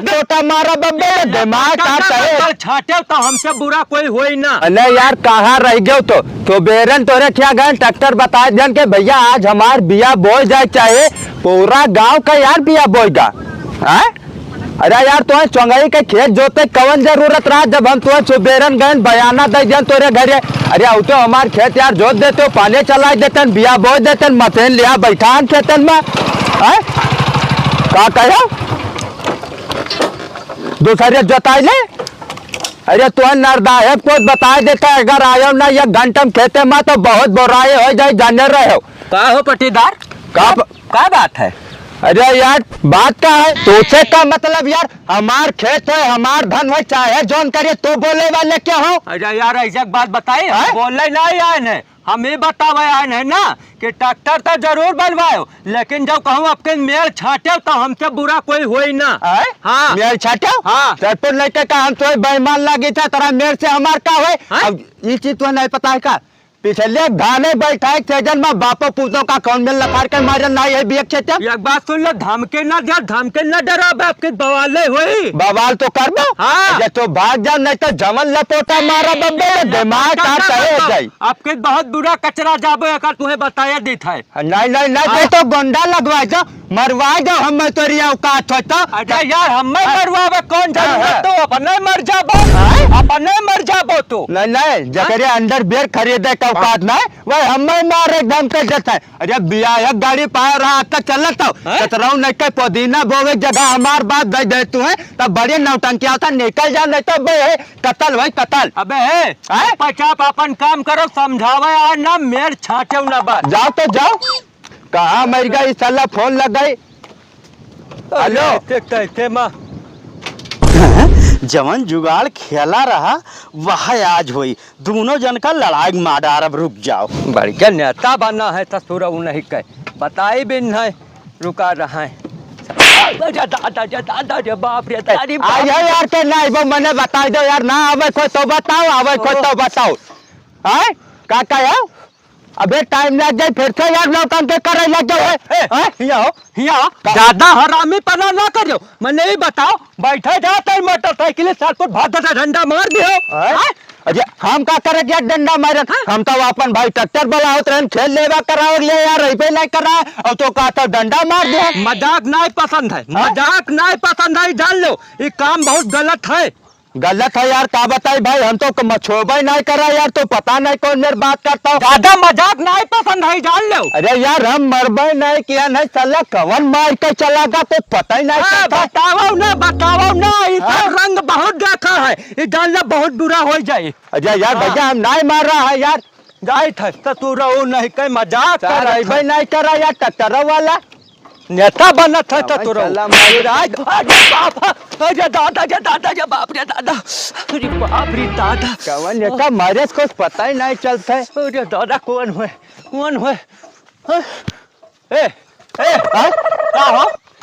छोटा मारा बब्बे दिमाग छाटे तो हमसे बुरा कोई हो ही ना। अरे यार कहाँ रह गयो तो बेरन तोरे क्या गए ट्रैक्टर बता देन के भैया आज हमार बिया बोई जाए चाहे पूरा गांव का यार बिया बोएगा। अरे यार तुम्हें चौंगाई के खेत जोते कवन जरूरत रहा जब हम तुम्हें सुबेरन गए बयाना दे दें तोरे घरे। अरे तो हमार खेत यार जोत देते पानी चला देते बिया बो देते मशीन लिया बैठा खेतन में का कहो दूसरे जोताई ले। अरे तुम्हें नरदायक को बता देता अगर आयो ना ये घंटम खेते में तो बहुत बुराई हो जाए जाने रहे हो। का हो पटीदार का बात है? अरे यार बात क्या है तुझसे का मतलब यार हमार खेत है हमार धन है चाहे जोन करे तो बोले वाले क्या हो। अरे यार ऐसा बात बताइए बोले नहीं आए नहीं हम ये बतावे आए नहीं ना कि ट्रैक्टर तो जरूर बनवाओ लेकिन जब कहूँ आपके मेल छाटे तो हमसे बुरा कोई हो ही ना। हाँ मेल छाटे हाँ तरपुर लेके का हम तो बेईमान लगी था तेरा मेल से हमार का हुए। अब ये चीज तो नहीं पता है का पिछले गाने बैठा सेजन में बापो पूछो का कौन मिल लखार के मारे ना ये भी एक बात सुन लो धमके ना डरो आपके बवाले हुई बवाल तो कर दो। हाँ ये तो भाग जाओ नहीं तो जमन लपोटा मारा बब्बे दिमाग जाए आपके बहुत बुरा कचरा जाबो अगर तुम्हें बताया दी था। नहीं तो गोंडा लगवा जाओ मरवा जाओ हम तो औकात होता। अरे यार हम मरवावे कौन जरूरत तो अपने मर जाबो अपने मर जाबो तो नहीं जकरे अंदर बेर खरीदे का औकात ना वह हमें मार एकदम कर देता है। अरे बिया गाड़ी पाया रहा तक चलता कतराऊ नहीं के पुदीना बोवे जगह हमार बात दे दे तू है तब बड़े नौटंकी आता निकल जा नहीं तो बे कतल भाई कतल। अबे पचाप अपन काम करो समझावे और ना मेर छाटे ना बात जाओ तो जाओ कहाँ मर गई साला फोन लग गई। हेलो जवन जुगाड़ खेला रहा वह आज हुई दोनों जन का लड़ाई माडार। अब रुक जाओ बढ़िया नेता बना है तस्वीर नहीं कह बताई भी नहीं रुका रहा है। दादा बाप रे यार के नहीं वो मैंने बता दो यार ना आवे कोई तो बताओ आवे कोई तो बताओ। का कहो अबे टाइम लग जाए फिर से यार नौटंकी के करे लग जाओ। ज्यादा हरामी पना ना करो मैंने ही बताओ बैठे जाते मोटरसाइकिल साल को भाग डंडा मार दियो। अरे हम का करे यार डंडा मारे हम तो अपन भाई ट्रैक्टर वाला होते हैं खेल लेवा कराओ ले यार रही नहीं करा और तो का तो डंडा मार दिया। मजाक नहीं पसंद है मजाक नहीं पसंद है जान लो ये काम बहुत गलत है। गलत है यार का बताई भाई हम तो मछोबा ही नहीं करा यार तो पता नहीं कौन मेरी बात करता हूँ। ज्यादा मजाक नहीं पसंद है जान लो। अरे यार हम मरबे नहीं किया नहीं साला कवन मार के चला गया तो पता ही नहीं। बताओ ना रंग बहुत देखा है ये जान लो बहुत बुरा हो जाए। अजय यार भैया हम नहीं मार रहा है यार जाए था तू रहो नहीं कहीं मजाक नहीं करा यार ट्रैक्टर वाला नेता बना था तो दादा बाप रे दादा अरे बाप रे दादा कौन नेता मारे को पता ही नहीं चलता है। अरे दादा कौन हुए ए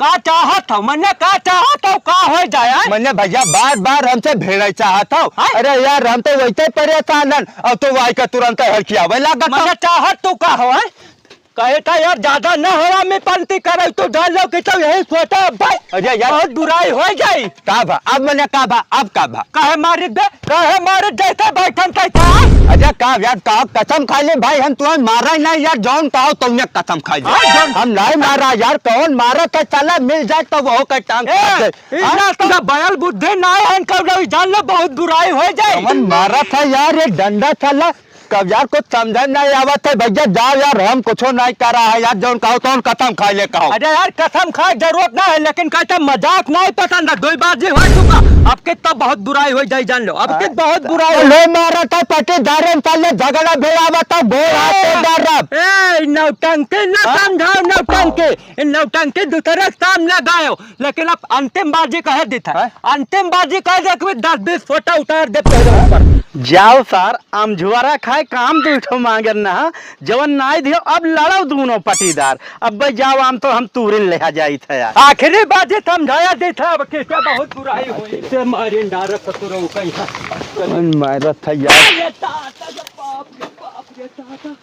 का चाहत हो मैंने का चाहत हो का हो जाए मैंने भैया बार बार हमसे भेड़ चाहता हूँ। अरे यार हम तो वैसे परेशान और तो वाई का तुरंत हड़कियावे लगा मैंने चाहत तू का हो कहे था यार ज्यादा न हवा में पंक्ति करे तो डाल लो कि तो यही सोचा भाई। अरे यार बहुत बुराई हो जाए का भा अब मैंने का भा अब का भा कहे मार जैसे बैठन था। अरे का यार का कसम खा ले भाई हम तुम्हें मारा ही नहीं यार जौन कहो तुमने कसम खा लिया हम नहीं मारा यार कौन मारा था चला मिल जाए तो वो का टांग बयल बुद्धि ना जान लो बहुत बुराई हो जाए। मारा था यार ये डंडा चला कब यार कुछ समझ नहीं आवत है भैया जाओ यार हम कुछ नहीं कर रहा है यार जो कहो तो कसम खा ले कहो। अरे यार कसम खाए जरूरत ना है लेकिन कहते मजाक नहीं पसंद है दो बाजी हो चुका अब के तो बहुत बुराई हो जाए जान लो अब के बहुत बुराई ले मारा था पटी दारन साले झगड़ा भेड़ा था नौटंकी न समझाओ नौटंकी दूसरे सामने गायो लेकिन अब अंतिम बाजी कहे देता अंतिम बाजी कहे दे 10-20 फोटो उतार दे ऊपर जाओ सर अमझुआरा खाए काम तो मांगे ना जवन नाई दियो अब लड़ो दोनों पटीदार अब भाई जाओ हम तो हम तूरिन ले जाई था यार आखिरी बात समझाया दे था अब कैसे बहुत बुराई हुई से मारे डार ससुरो कहीं मारा था यार बाप रे दादा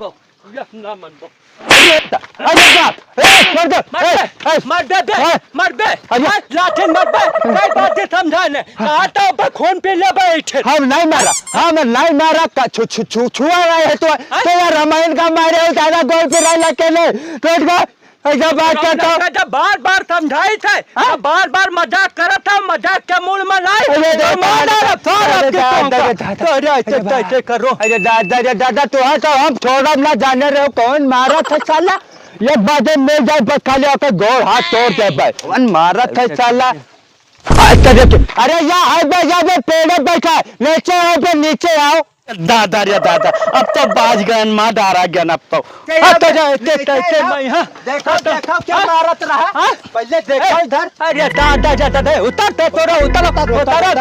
बाप ना मन दो अरे बाप ए छोड़ दो मर दे मर दे अरे। लाठी मर दे कई बातें समझाने आता पर खून पी ले बैठे हम नहीं मारा हम नहीं मारा छुआ रहे है तो यार रामायण का मारे दादा गोल पे रह लगे ने कट गो ऐसा बात करता हूं जब बार बार समझाई थे बार बार मजाक करत था मजाक के मूड में लाई करो अरे दादा तो है तो हम छोड़ब ना जाने रहे हो कौन मारा था साला ये बातें मिल जाए बस खाली आकर गोड़ हाथ तोड़ दे भाई कौन मारा था साला अरे यहाँ है पेड़ बैठा नीचे आओ पे नीचे आओ दादा रे दादा अब तो बाज गए माँ डारा गया अब तो देखो क्या मारत रहा पहले देखो इधर अरे दादा दादा उतर तो तोरा उतर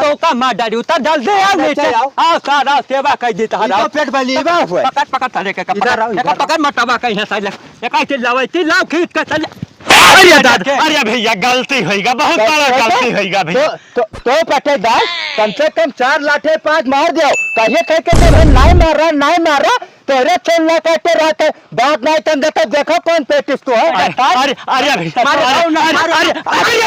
तो का मार डाली उतर जल्दी आओ नीचे आओ सारा सेवा कर दी तारा पेट बलीवा हुआ पकड़ साले के पकड़ मटवा कहीं है साले एक चिल्लावे चिल्लाओ खींच के चल अरे दादा अरे भैया गलती होगा बहुत बड़ा गलती होगा भैया तो पटेदार कम से कम 4 लाठे 5 मार दियो कहिए कह के तो नहीं मार रहा तेरे खेलना कहते रहते बात नहीं तुम देखो कौन पेटिस तो है अरे अरे भैया अरे